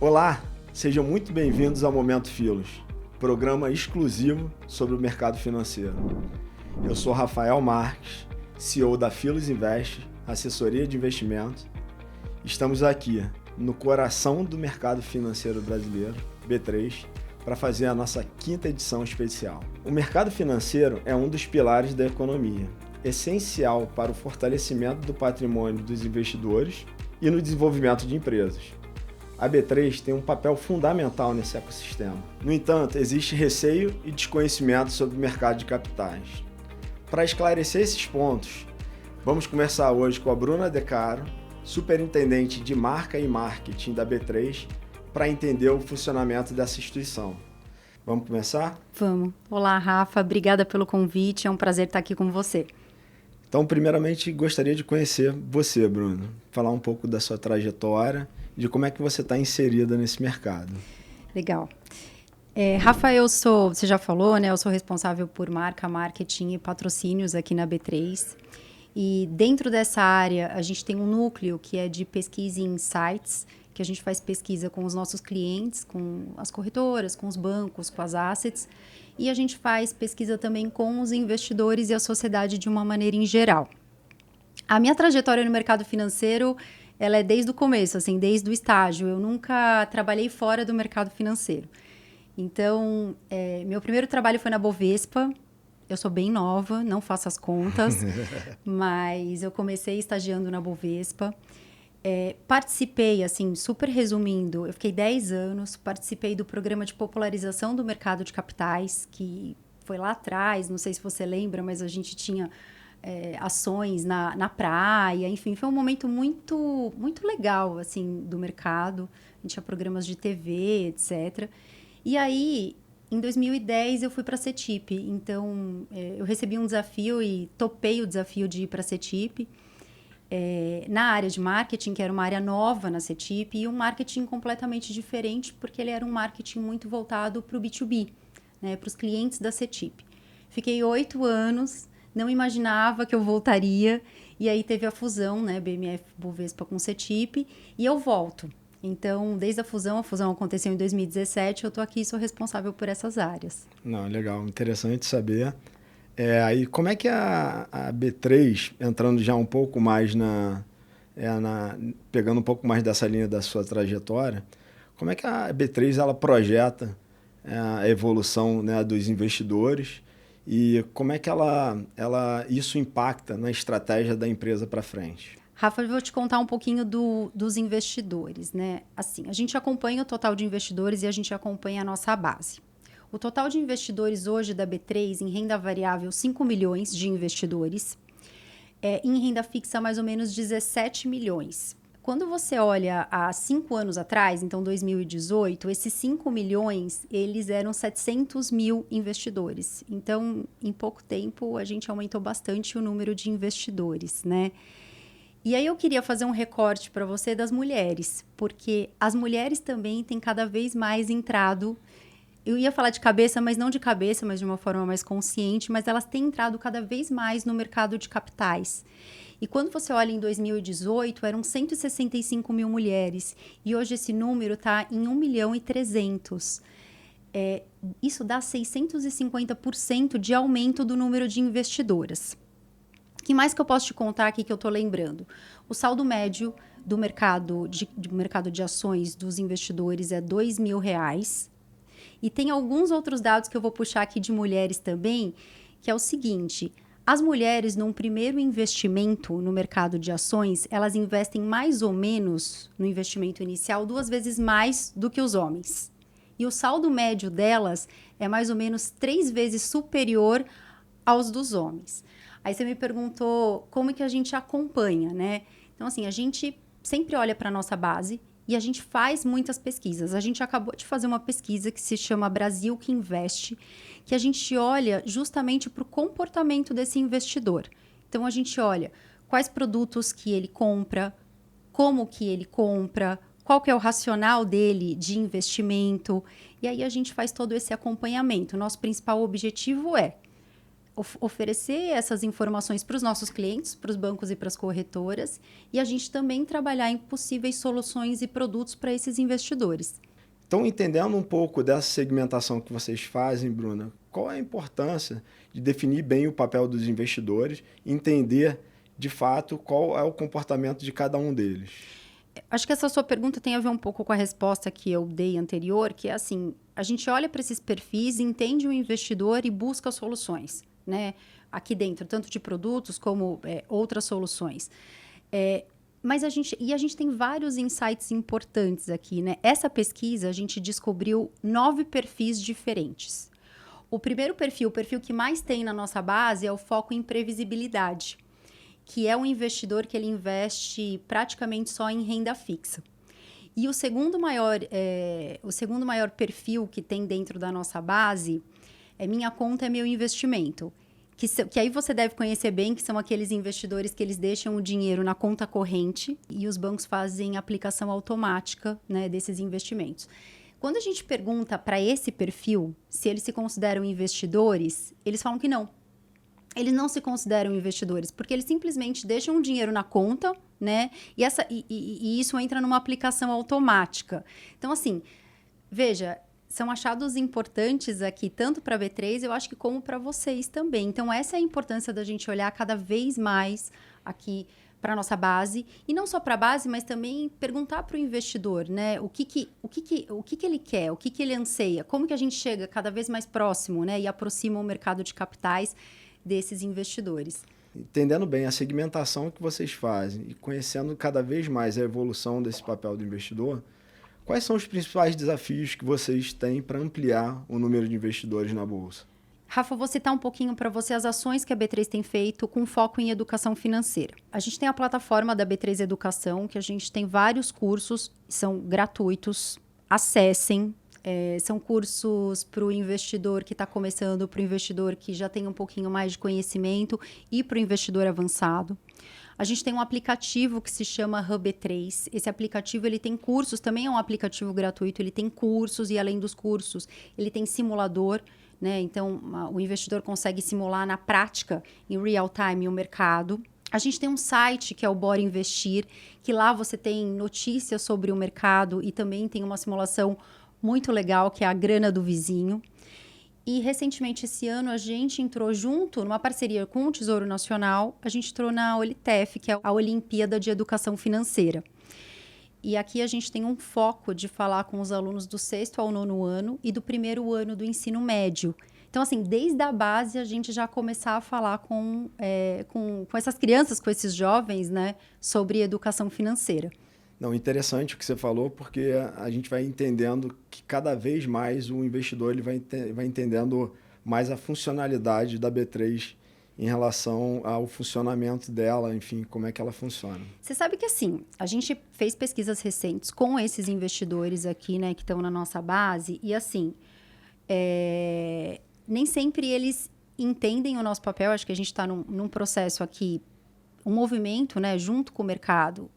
Olá, sejam muito bem-vindos ao Momento Filos, programa exclusivo sobre o mercado financeiro. Eu sou Rafael Marques, CEO da Filos Invest, assessoria de investimentos. Estamos aqui no coração do mercado financeiro brasileiro, B3, para fazer a nossa 5ª edição especial. O mercado financeiro é um dos pilares da economia, essencial para o fortalecimento do patrimônio dos investidores e no desenvolvimento de empresas. A B3 tem um papel fundamental nesse ecossistema. No entanto, existe receio e desconhecimento sobre o mercado de capitais. Para esclarecer esses pontos, vamos conversar hoje com a Bruna Decaro, superintendente de marca e marketing da B3, para entender o funcionamento dessa instituição. Vamos começar? Vamos. Olá, Rafa. Obrigada pelo convite. É um prazer estar aqui com você. Então, primeiramente, gostaria de conhecer você, Bruna. Falar um pouco da sua trajetória, de como é que você está inserida nesse mercado. Legal. Rafa, você já falou, né? Eu sou responsável por marca, marketing e patrocínios aqui na B3. E dentro dessa área, a gente tem um núcleo que é de pesquisa e insights, que a gente faz pesquisa com os nossos clientes, com as corretoras, com os bancos, com as assets. E a gente faz pesquisa também com os investidores e a sociedade de uma maneira em geral. A minha trajetória no mercado financeiro, ela é desde o começo, assim, desde o estágio. Eu nunca trabalhei fora do mercado financeiro. Então, meu primeiro trabalho foi na Bovespa. Eu sou bem nova, não faço as contas, mas eu comecei estagiando na Bovespa. Participei, assim, super resumindo, eu fiquei 10 anos, participei do programa de popularização do mercado de capitais, que foi lá atrás, não sei se você lembra, mas a gente tinha ações na praia, enfim, foi um momento muito, muito legal, assim, do mercado. A gente tinha programas de TV, etc. E aí, em 2010, eu fui para a CETIP. Então, eu recebi um desafio e topei o desafio de ir para a CETIP. Na área de marketing, que era uma área nova na CETIP, e um marketing completamente diferente, porque ele era um marketing muito voltado para o B2B, né, para os clientes da CETIP. Fiquei 8 anos, não imaginava que eu voltaria, e aí teve a fusão, né, BMF Bovespa com CETIP, e eu volto. Então, desde a fusão aconteceu em 2017, eu estou aqui e sou responsável por essas áreas. Não, legal, interessante saber. Aí, como é que a B3, entrando já um pouco mais pegando um pouco mais dessa linha da sua trajetória, como é que a B3 ela projeta a evolução, né, dos investidores e como é que isso impacta na estratégia da empresa para frente? Rafa, eu vou te contar um pouquinho dos investidores, né? Assim, a gente acompanha o total de investidores e a gente acompanha a nossa base. O total de investidores hoje da B3, em renda variável, 5 milhões de investidores. Em renda fixa, mais ou menos 17 milhões. Quando você olha há 5 anos atrás, então 2018, esses 5 milhões, eles eram 700 mil investidores. Então, em pouco tempo, a gente aumentou bastante o número de investidores, né? E aí eu queria fazer um recorte para você das mulheres, porque as mulheres também têm cada vez mais entrado. Eu ia falar de cabeça, mas não de cabeça, mas de uma forma mais consciente, mas elas têm entrado cada vez mais no mercado de capitais. E quando você olha em 2018, eram 165 mil mulheres, e hoje esse número está em 1 milhão e 300. Isso dá 650% de aumento do número de investidoras. O que mais que eu posso te contar aqui que eu estou lembrando? O saldo médio do mercado de ações dos investidores é R$2 mil. E tem alguns outros dados que eu vou puxar aqui de mulheres também, que é o seguinte: as mulheres, num primeiro investimento no mercado de ações, elas investem mais ou menos no investimento inicial 2 vezes mais do que os homens. E o saldo médio delas é mais ou menos 3 vezes superior aos dos homens. Aí você me perguntou como que a gente acompanha, né? Então, assim, a gente sempre olha para a nossa base e a gente faz muitas pesquisas. A gente acabou de fazer uma pesquisa que se chama Brasil que Investe, que a gente olha justamente para o comportamento desse investidor. Então, a gente olha quais produtos que ele compra, como que ele compra, qual que é o racional dele de investimento. E aí a gente faz todo esse acompanhamento. Nosso principal objetivo é oferecer essas informações para os nossos clientes, para os bancos e para as corretoras, e a gente também trabalhar em possíveis soluções e produtos para esses investidores. Então, entendendo um pouco dessa segmentação que vocês fazem, Bruna, qual é a importância de definir bem o papel dos investidores e entender, de fato, qual é o comportamento de cada um deles? Acho que essa sua pergunta tem a ver um pouco com a resposta que eu dei anterior, que é assim, a gente olha para esses perfis, entende o investidor e busca soluções, né? Aqui dentro, tanto de produtos como outras soluções. Mas a gente tem vários insights importantes aqui, né? Essa pesquisa, a gente descobriu 9 perfis diferentes. O primeiro perfil, o perfil que mais tem na nossa base, é o foco em previsibilidade, que é um investidor que ele investe praticamente só em renda fixa. E o segundo maior perfil que tem dentro da nossa base é Minha Conta é Meu Investimento. Que aí você deve conhecer bem, que são aqueles investidores que eles deixam o dinheiro na conta corrente e os bancos fazem aplicação automática, né, desses investimentos. Quando a gente pergunta para esse perfil se eles se consideram investidores, eles falam que não. Eles não se consideram investidores, porque eles simplesmente deixam o dinheiro na conta, né? E isso entra numa aplicação automática. Então, assim, veja, são achados importantes aqui, tanto para a B3, eu acho que como para vocês também. Então, essa é a importância da gente olhar cada vez mais aqui para a nossa base. E não só para a base, mas também perguntar para o investidor, né? O que ele quer, o que ele anseia, como que a gente chega cada vez mais próximo, né? E aproxima o mercado de capitais desses investidores. Entendendo bem a segmentação que vocês fazem e conhecendo cada vez mais a evolução desse papel do investidor, quais são os principais desafios que vocês têm para ampliar o número de investidores na Bolsa? Rafa, vou citar um pouquinho para você as ações que a B3 tem feito com foco em educação financeira. A gente tem a plataforma da B3 Educação, que a gente tem vários cursos, são gratuitos, acessem. São cursos para o investidor que está começando, para o investidor que já tem um pouquinho mais de conhecimento e para o investidor avançado. A gente tem um aplicativo que se chama Hub3. Esse aplicativo ele tem cursos, também é um aplicativo gratuito, ele tem cursos e além dos cursos, ele tem simulador, né? Então, o investidor consegue simular na prática, em real time, o mercado. A gente tem um site que é o Bora Investir, que lá você tem notícias sobre o mercado e também tem uma simulação muito legal, que é a grana do vizinho. E, recentemente, esse ano, a gente entrou junto, numa parceria com o Tesouro Nacional, a gente entrou na Olitef, que é a Olimpíada de Educação Financeira. E aqui a gente tem um foco de falar com os alunos do 6º ao 9º ano e do 1º ano do ensino médio. Então, assim, desde a base, a gente já começar a falar com essas crianças, com esses jovens, né, sobre educação financeira. Não, interessante o que você falou, porque a gente vai entendendo que cada vez mais o investidor ele vai entendendo mais a funcionalidade da B3 em relação ao funcionamento dela, enfim, como é que ela funciona. Você sabe que, assim, a gente fez pesquisas recentes com esses investidores aqui, né, que estão na nossa base, e, assim, nem sempre eles entendem o nosso papel. Acho que a gente está num processo aqui, um movimento, né, junto com o mercado,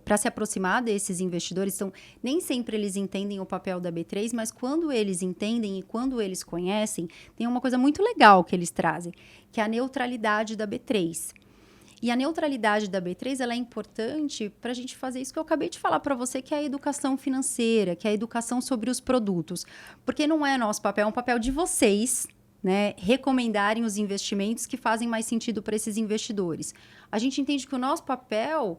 para se aproximar desses investidores. Então, nem sempre eles entendem o papel da B3, mas quando eles entendem e quando eles conhecem, tem uma coisa muito legal que eles trazem, que é a neutralidade da B3. E a neutralidade da B3 ela é importante para a gente fazer isso que eu acabei de falar para você, que é a educação financeira, que é a educação sobre os produtos. Porque não é nosso papel, é um papel de vocês, né, recomendarem os investimentos que fazem mais sentido para esses investidores. A gente entende que o nosso papel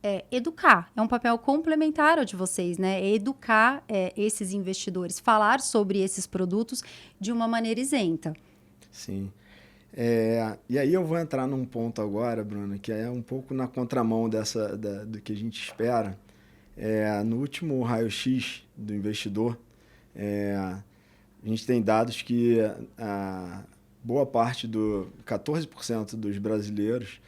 é educar, é um papel complementar ao de vocês, né? É educar esses investidores, falar sobre esses produtos de uma maneira isenta. Sim. E aí eu vou entrar num ponto agora, Bruna, que é um pouco na contramão do que a gente espera. No último raio-x do investidor, a gente tem dados que boa parte 14% dos brasileiros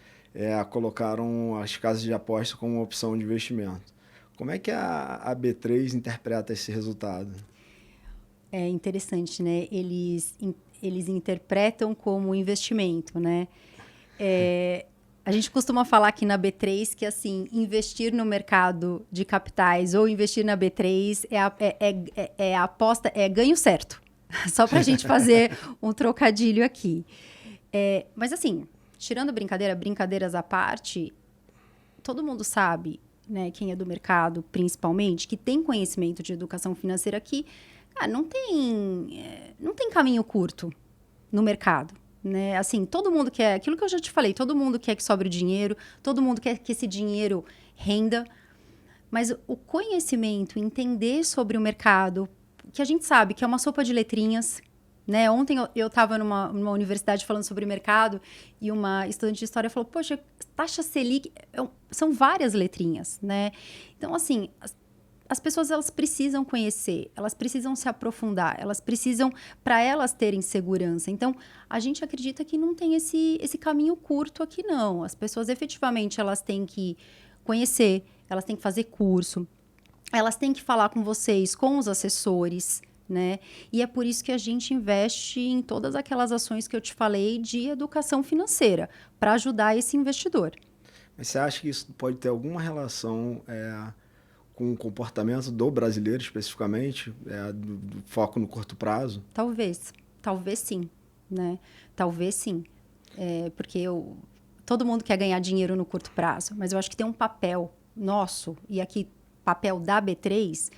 colocaram as casas de aposta como uma opção de investimento. Como é que a B3 interpreta esse resultado? É interessante, né? Eles interpretam como investimento, né? A gente costuma falar aqui na B3 que, assim, investir no mercado de capitais ou investir na B3 a aposta, ganho certo. Só para a gente fazer um trocadilho aqui. Mas assim, tirando brincadeiras à parte, todo mundo sabe, né, quem é do mercado, principalmente, que tem conhecimento de educação financeira que, cara, não tem caminho curto no mercado, né? Assim, todo mundo quer, aquilo que eu já te falei, todo mundo quer que sobre o dinheiro, todo mundo quer que esse dinheiro renda, mas o conhecimento, entender sobre o mercado, que a gente sabe que é uma sopa de letrinhas, né? Ontem eu estava numa universidade falando sobre mercado e uma estudante de história falou, poxa, taxa Selic são várias letrinhas, né? Então, assim, as pessoas elas precisam conhecer, elas precisam se aprofundar, elas precisam, para elas terem segurança. Então, a gente acredita que não tem esse caminho curto aqui, não. As pessoas efetivamente elas têm que conhecer, elas têm que fazer curso, elas têm que falar com vocês, com os assessores, né? E é por isso que a gente investe em todas aquelas ações que eu te falei de educação financeira, para ajudar esse investidor. Mas você acha que isso pode ter alguma relação com o comportamento do brasileiro, especificamente, do foco no curto prazo? Talvez sim, né? Talvez sim. Porque todo mundo quer ganhar dinheiro no curto prazo, mas eu acho que tem um papel nosso, e aqui papel da B3,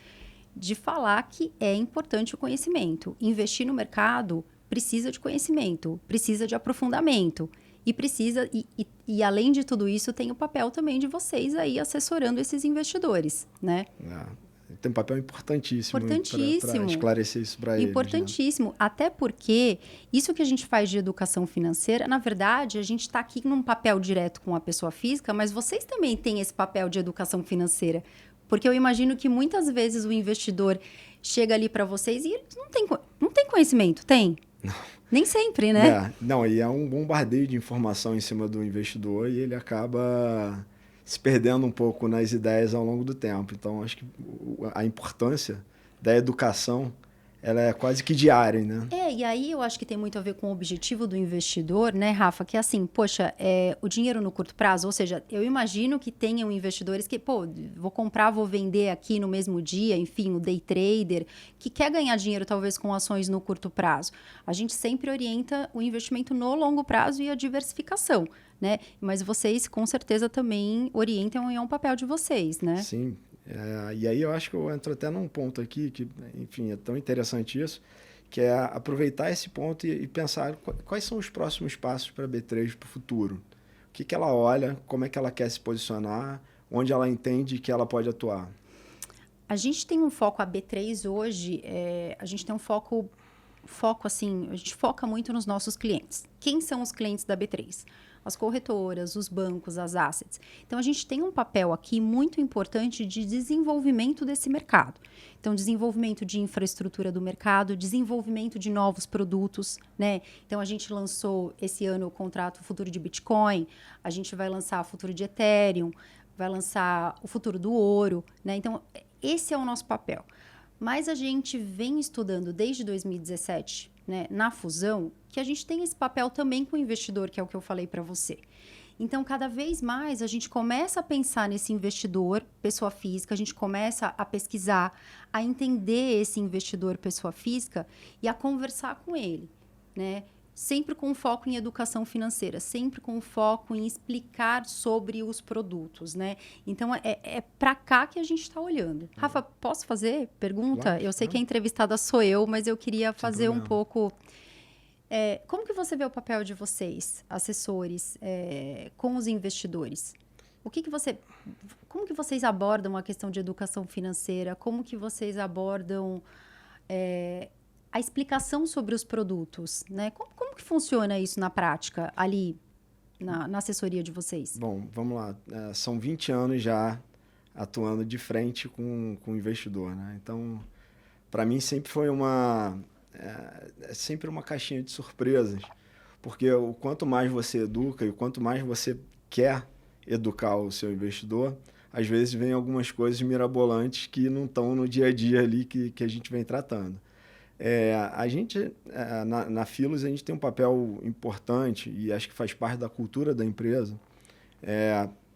de falar que é importante o conhecimento. Investir no mercado precisa de conhecimento, precisa de aprofundamento. E além de tudo isso, tem o papel também de vocês aí assessorando esses investidores, né? Tem um papel importantíssimo para Importantíssimo. esclarecer isso para eles. Importantíssimo. Né? Até porque isso que a gente faz de educação financeira, na verdade, a gente está aqui num papel direto com a pessoa física, mas vocês também têm esse papel de educação financeira. Porque eu imagino que muitas vezes o investidor chega ali para vocês e eles não tem conhecimento, tem? Não. Nem sempre, né? Não, e é um bombardeio de informação em cima do investidor e ele acaba se perdendo um pouco nas ideias ao longo do tempo. Então, acho que a importância da educação ela é quase que diária, né? E aí eu acho que tem muito a ver com o objetivo do investidor, né, Rafa? Que é assim, poxa, o dinheiro no curto prazo, ou seja, eu imagino que tenham investidores que, vou comprar, vou vender aqui no mesmo dia, enfim, o day trader, que quer ganhar dinheiro talvez com ações no curto prazo. A gente sempre orienta o investimento no longo prazo e a diversificação, né? Mas vocês, com certeza, também orientam e é um papel de vocês, né? Sim. E aí eu acho que eu entro até num ponto aqui que, enfim, é tão interessante isso, que é aproveitar esse ponto e pensar quais são os próximos passos para a B3 para o futuro. O que ela olha, como é que ela quer se posicionar, onde ela entende que ela pode atuar. A gente tem um foco, a B3 hoje, a gente tem um foco assim, a gente foca muito nos nossos clientes. Quem são os clientes da B3? As corretoras, os bancos, as assets. Então, a gente tem um papel aqui muito importante de desenvolvimento desse mercado. Então, desenvolvimento de infraestrutura do mercado, desenvolvimento de novos produtos, né? Então, a gente lançou esse ano o contrato futuro de Bitcoin, a gente vai lançar o futuro de Ethereum, vai lançar o futuro do ouro, né? Então, esse é o nosso papel. Mas a gente vem estudando desde 2017, né, na fusão, que a gente tem esse papel também com o investidor, que é o que eu falei para você. Então, cada vez mais, a gente começa a pensar nesse investidor, pessoa física, a gente começa a pesquisar, a entender esse investidor, pessoa física, e a conversar com ele, né? Sempre com foco em educação financeira, sempre com foco em explicar sobre os produtos, né? Então, é para cá que a gente está olhando. Rafa, posso fazer pergunta? Claro, eu sei que a entrevistada sou eu, mas eu queria fazer um problema. pouco... como que você vê o papel de vocês, assessores, com os investidores? Como que vocês abordam a questão de educação financeira? Como que vocês abordam... a explicação sobre os produtos, né? Como que funciona isso na prática, ali na assessoria de vocês? Bom, vamos lá. São 20 anos já atuando de frente com o investidor, né? Então, para mim sempre foi sempre uma caixinha de surpresas, porque o quanto mais você educa e o quanto mais você quer educar o seu investidor, às vezes vem algumas coisas mirabolantes que não estão no dia a dia ali que a gente vem tratando. A gente, na Philos, a gente tem um papel importante e acho que faz parte da cultura da empresa,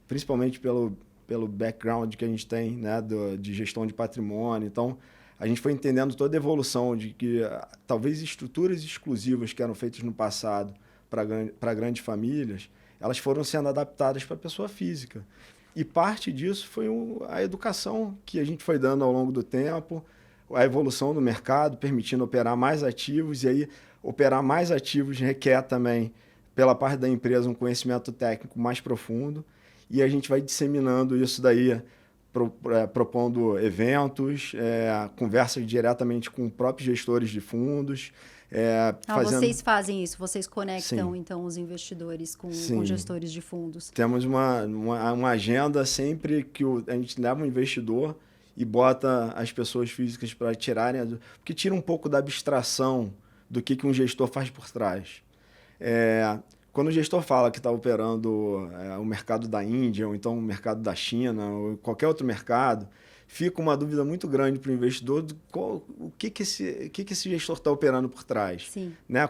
principalmente pelo background que a gente tem, né, de gestão de patrimônio. Então, a gente foi entendendo toda a evolução de que talvez estruturas exclusivas que eram feitas no passado para grandes famílias, elas foram sendo adaptadas para a pessoa física. E parte disso foi a educação que a gente foi dando ao longo do tempo, a evolução do mercado, permitindo operar mais ativos, e aí operar mais ativos requer também, pela parte da empresa, um conhecimento técnico mais profundo, e a gente vai disseminando isso daí, propondo eventos, conversas diretamente com próprios gestores de fundos. Vocês fazem isso, vocês conectam, Sim. então, os investidores com gestores de fundos. Temos uma agenda sempre que a gente leva um investidor e bota as pessoas físicas para tirarem, porque tira um pouco da abstração do que um gestor faz por trás. Quando o gestor fala que está operando o mercado da Índia, ou então o mercado da China, ou qualquer outro mercado, fica uma dúvida muito grande para o investidor o que esse gestor está operando por trás. Sim. Né?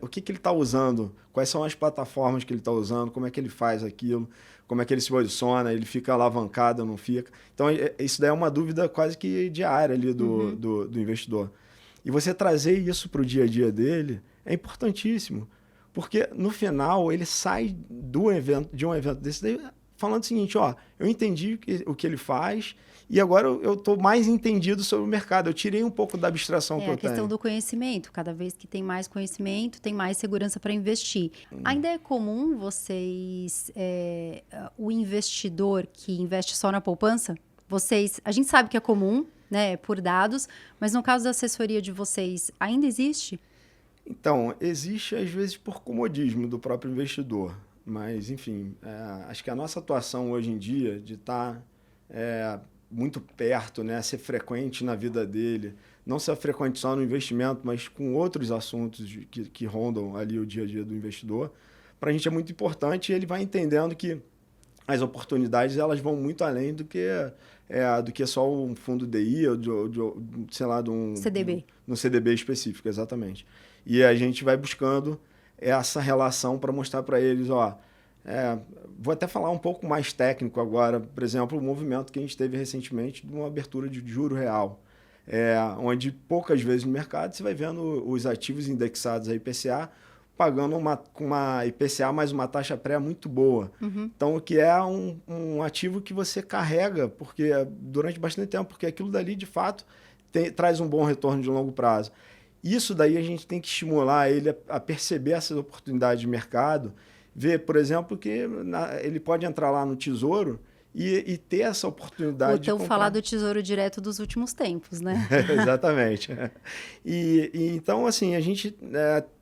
O que ele está usando, quais são as plataformas que ele está usando, como é que ele faz aquilo, como é que ele se posiciona, ele fica alavancado ou não fica. Então, isso daí é uma dúvida quase que diária ali do investidor. E você trazer isso para o dia a dia dele é importantíssimo, porque no final ele sai de um evento desse daí falando o seguinte, eu entendi o que ele faz e agora eu estou mais entendido sobre o mercado. Eu tirei um pouco da abstração que eu tenho. É a questão do conhecimento. Cada vez que tem mais conhecimento, tem mais segurança para investir. Ainda é comum vocês, o investidor que investe só na poupança, a gente sabe que é comum, né, por dados, mas no caso da assessoria de vocês, ainda existe? Então, existe às vezes por comodismo do próprio investidor. Mas, enfim, acho que a nossa atuação hoje em dia de estar muito perto, né, ser frequente na vida dele, não ser frequente só no investimento, mas com outros assuntos que rondam ali o dia a dia do investidor, para a gente é muito importante e ele vai entendendo que as oportunidades elas vão muito além do que só um fundo DI ou sei lá, de um CDB. No CDB específico, exatamente. E a gente vai buscando essa relação para mostrar para eles, vou até falar um pouco mais técnico agora, por exemplo, o movimento que a gente teve recentemente de uma abertura de juro real, onde poucas vezes no mercado você vai vendo os ativos indexados a IPCA pagando uma IPCA mais uma taxa pré muito boa. Uhum. Então, o que é um ativo que você carrega durante bastante tempo, porque aquilo dali, de fato, traz um bom retorno de longo prazo. Isso daí a gente tem que estimular ele a perceber essas oportunidades de mercado, ver, por exemplo, que ele pode entrar lá no Tesouro e ter essa oportunidade de comprar. Falar do Tesouro Direto dos últimos tempos, né? Exatamente. E então, assim, a gente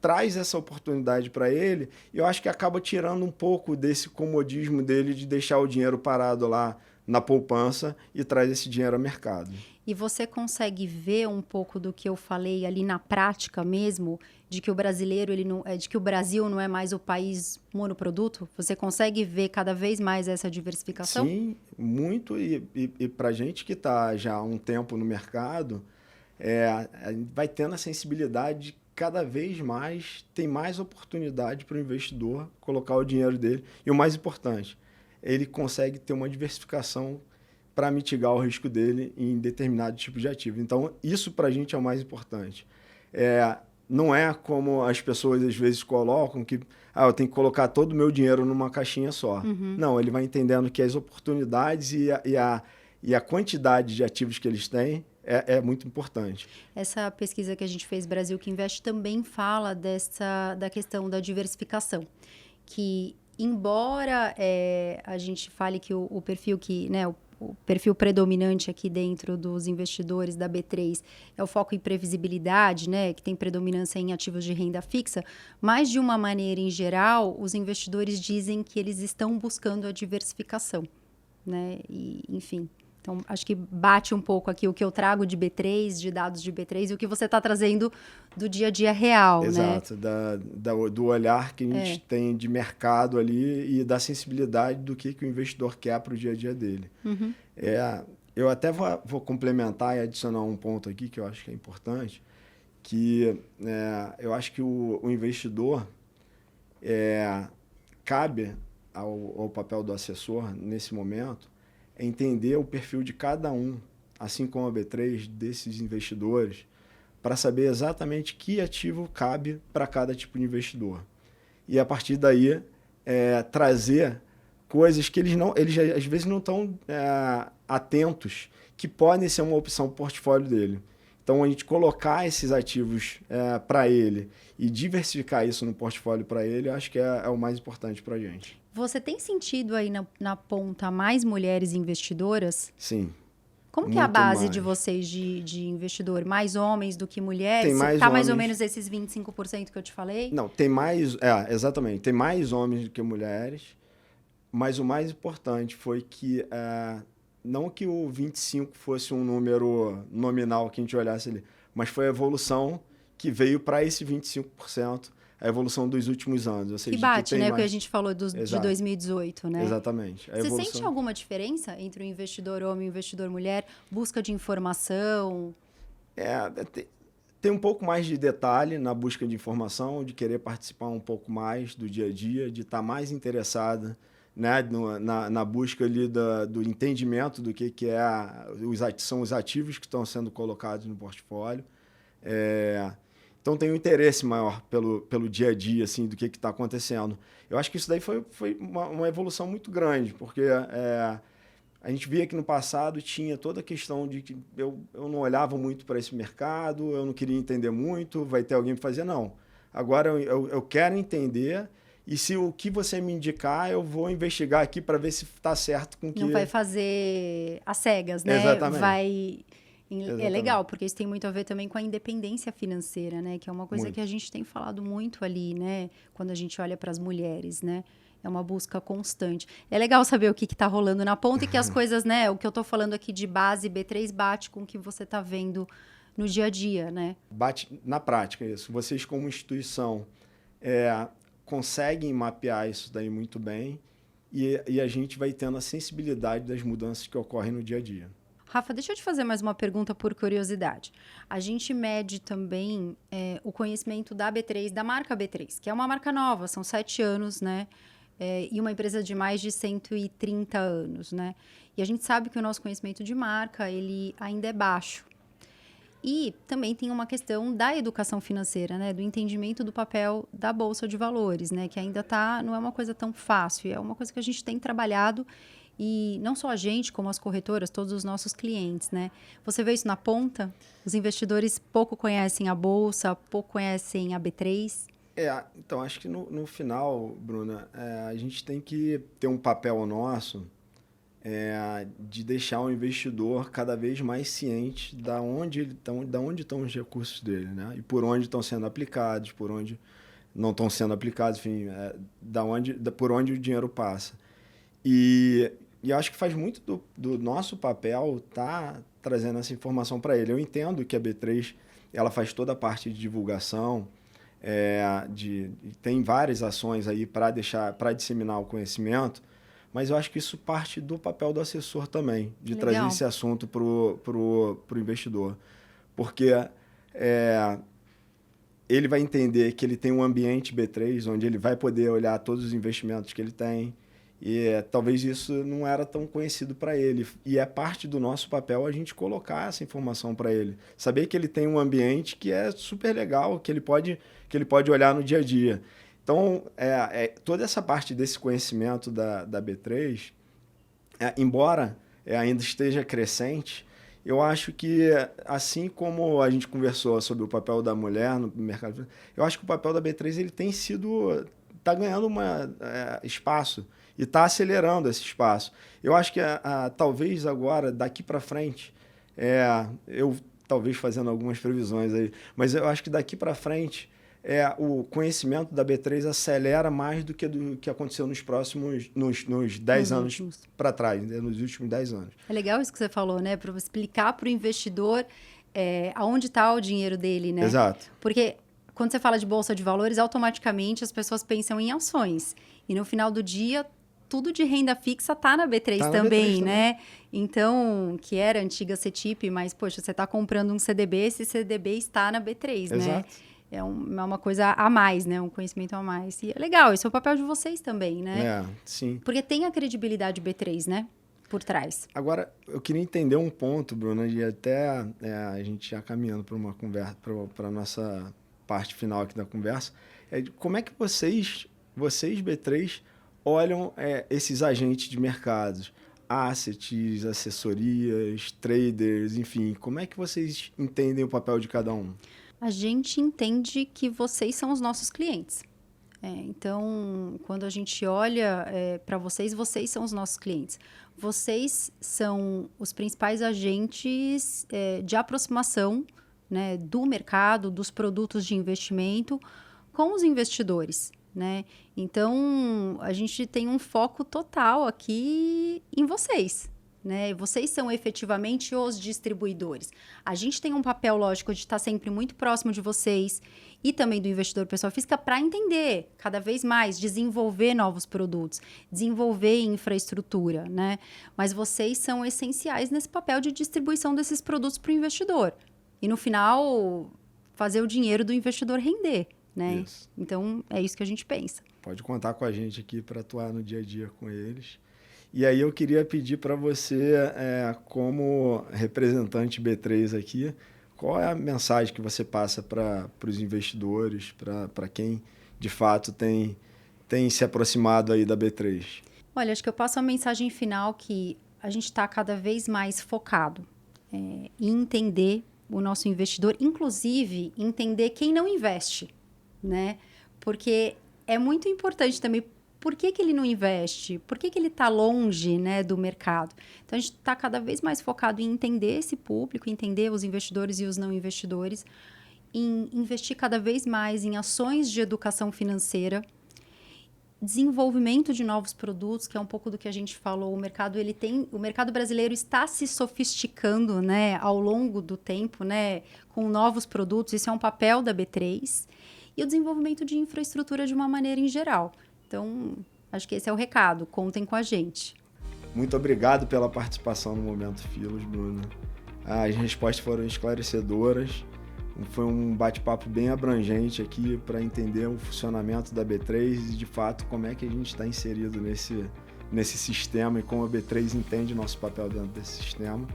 traz essa oportunidade para ele e eu acho que acaba tirando um pouco desse comodismo dele de deixar o dinheiro parado lá na poupança e traz esse dinheiro ao mercado. E você consegue ver um pouco do que eu falei ali na prática mesmo, de que o brasileiro, de que o Brasil não é mais o país monoproduto? Você consegue ver cada vez mais essa diversificação? Sim, muito. E para a gente que está já há um tempo no mercado, vai tendo a sensibilidade de cada vez mais, tem mais oportunidade para o investidor colocar o dinheiro dele. E o mais importante, ele consegue ter uma diversificação para mitigar o risco dele em determinado tipo de ativo. Então, isso para a gente é o mais importante. Não é como as pessoas às vezes colocam que eu tenho que colocar todo o meu dinheiro numa caixinha só. Uhum. Não, ele vai entendendo que as oportunidades e a quantidade de ativos que eles têm é muito importante. Essa pesquisa que a gente fez, Brasil que Investe, também fala da questão da diversificação. Que, embora a gente fale que o perfil que... né, o perfil predominante aqui dentro dos investidores da B3 é o foco em previsibilidade, né, que tem predominância em ativos de renda fixa, mas, de uma maneira em geral, os investidores dizem que eles estão buscando a diversificação, né, e, enfim. Então, acho que bate um pouco aqui o que eu trago de B3, de dados de B3, e o que você está trazendo do dia a dia real, Exato, né? Do olhar que a gente tem de mercado ali e da sensibilidade do que o investidor quer para o dia a dia dele. Uhum. Eu até vou complementar e adicionar um ponto aqui que eu acho que é importante, que eu acho que o investidor cabe ao papel do assessor nesse momento entender o perfil de cada um, assim como a B3, desses investidores, para saber exatamente que ativo cabe para cada tipo de investidor. e a partir daí trazer coisas que eles às vezes não estão atentos, que podem ser uma opção para o portfólio dele. Então, a gente colocar esses ativos para ele e diversificar isso no portfólio para ele, eu acho que é o mais importante para a gente. Você tem sentido aí na ponta mais mulheres investidoras? Sim. Como que é a base de vocês de investidor? Mais homens do que mulheres? Tem mais tá homens. mais ou menos esses 25% que eu te falei? Não, tem mais... exatamente. Tem mais homens do que mulheres, mas o mais importante foi que... não que o 25 fosse um número nominal que a gente olhasse ali, mas foi a evolução que veio para esse 25%, a evolução dos últimos anos. Ou seja, que bate, né? O que a mais... gente falou de 2018, né? Exatamente. Você sente alguma diferença entre o investidor homem e o investidor mulher? Busca de informação? Tem um pouco mais de detalhe na busca de informação, de querer participar um pouco mais do dia a dia, de estar mais interessada, né, na busca ali do entendimento do que são os ativos que estão sendo colocados no portfólio. Então, tem um interesse maior pelo dia a dia, assim, do que está acontecendo. Eu acho que isso daí foi uma evolução muito grande, porque a gente via que no passado tinha toda a questão de que eu não olhava muito para esse mercado, eu não queria entender muito, vai ter alguém para fazer. Não. Agora eu quero entender... E se o que você me indicar, eu vou investigar aqui para ver se está certo com o que... Não vai fazer às cegas, né? Exatamente. É legal, porque isso tem muito a ver também com a independência financeira, né? Que é uma coisa muito. que a gente tem falado muito ali, né? Quando a gente olha para as mulheres, né? É uma busca constante. É legal saber o que está rolando na ponta e que as coisas, né? O que eu estou falando aqui de base B3 bate com o que você está vendo no dia a dia, né? Bate na prática isso. Vocês, como instituição... conseguem mapear isso daí muito bem e a gente vai tendo a sensibilidade das mudanças que ocorrem no dia a dia. Rafa, deixa eu te fazer mais uma pergunta por curiosidade. A gente mede também o conhecimento da B3, da marca B3, que é uma marca nova, são 7 anos, né? E uma empresa de mais de 130 anos, né? E a gente sabe que o nosso conhecimento de marca, ele ainda é baixo. E também tem uma questão da educação financeira, né? Do entendimento do papel da Bolsa de Valores, né? Que ainda não é uma coisa tão fácil, é uma coisa que a gente tem trabalhado e não só a gente, como as corretoras, todos os nossos clientes, né? Você vê isso na ponta? Os investidores pouco conhecem a Bolsa, pouco conhecem a B3? Então, acho que no final, Bruna, a gente tem que ter um papel nosso de deixar o investidor cada vez mais ciente da onde estão os recursos dele, né? E por onde estão sendo aplicados, por onde não estão sendo aplicados, enfim, por onde o dinheiro passa. E acho que faz muito do nosso papel trazendo essa informação para ele. Eu entendo que a B3 ela faz toda a parte de divulgação, tem várias ações aí para disseminar o conhecimento, mas eu acho que isso parte do papel do assessor também, de Legal. trazer esse assunto pro investidor. Porque ele vai entender que ele tem um ambiente B3, onde ele vai poder olhar todos os investimentos que ele tem, e talvez isso não era tão conhecido para ele. E é parte do nosso papel a gente colocar essa informação para ele. Saber que ele tem um ambiente que é super legal, que ele pode olhar no dia a dia. Então, toda essa parte desse conhecimento da B3, embora ainda esteja crescente, eu acho que, assim como a gente conversou sobre o papel da mulher no mercado, eu acho que o papel da B3 ele está ganhando espaço e está acelerando esse espaço. Eu acho que talvez agora, daqui para frente, eu talvez fazendo algumas previsões aí, mas eu acho que daqui para frente, o conhecimento da B3 acelera mais do que aconteceu nos 10 anos para trás, né? Nos últimos 10 anos. É legal isso que você falou, né? Para explicar para o investidor aonde está o dinheiro dele, né? Exato. Porque quando você fala de Bolsa de Valores, automaticamente as pessoas pensam em ações. E no final do dia, tudo de renda fixa está na B3 também, né? Então, que era a antiga CETIP, mas, poxa, você está comprando um CDB, esse CDB está na B3, Exato. Né? É uma coisa a mais, né? Um conhecimento a mais. E é legal, esse é o papel de vocês também, né? Sim. Porque tem a credibilidade B3, né? Por trás. Agora, eu queria entender um ponto, Bruna, e até a gente já caminhando para uma conversa, para a nossa parte final aqui da conversa, como é que vocês vocês, B3, olham esses agentes de mercados, assets, assessorias, traders, enfim, como é que vocês entendem o papel de cada um? A gente entende que vocês são os nossos clientes. Então, quando a gente olha para vocês, vocês são os nossos clientes. Vocês são os principais agentes de aproximação, né, do mercado, dos produtos de investimento com os investidores, né? Então, a gente tem um foco total aqui em vocês, né? Vocês são efetivamente os distribuidores. A gente tem um papel, lógico, de estar sempre muito próximo de vocês e também do investidor pessoa física para entender cada vez mais, desenvolver novos produtos, desenvolver infraestrutura, né? Mas vocês são essenciais nesse papel de distribuição desses produtos para o investidor. E no final, fazer o dinheiro do investidor render, né? Isso. Então, é isso que a gente pensa. Pode contar com a gente aqui para atuar no dia a dia com eles. E aí eu queria pedir para você, como representante B3 aqui, qual é a mensagem que você passa para os investidores, para quem de fato tem se aproximado aí da B3? Olha, acho que eu passo a mensagem final que a gente está cada vez mais focado em entender o nosso investidor, inclusive entender quem não investe, né? Porque é muito importante também. Por que ele não investe? Por que ele está longe, né, do mercado? Então, a gente está cada vez mais focado em entender esse público, entender os investidores e os não investidores, em investir cada vez mais em ações de educação financeira, desenvolvimento de novos produtos, que é um pouco do que a gente falou. O mercado brasileiro está se sofisticando, né, ao longo do tempo, né, com novos produtos. Isso é um papel da B3. E o desenvolvimento de infraestrutura de uma maneira em geral. Então, acho que esse é o recado. Contem com a gente. Muito obrigado pela participação no Momento Filos, Bruna. As respostas foram esclarecedoras. Foi um bate-papo bem abrangente aqui para entender o funcionamento da B3 e, de fato, como é que a gente está inserido nesse sistema e como a B3 entende nosso papel dentro desse sistema.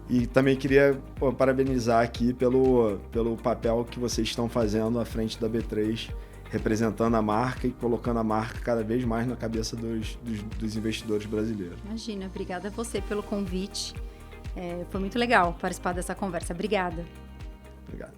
E também queria parabenizar aqui pelo papel que vocês estão fazendo à frente da B3, representando a marca e colocando a marca cada vez mais na cabeça dos investidores brasileiros. Imagina, obrigada a você pelo convite. Foi muito legal participar dessa conversa. Obrigada. Obrigado.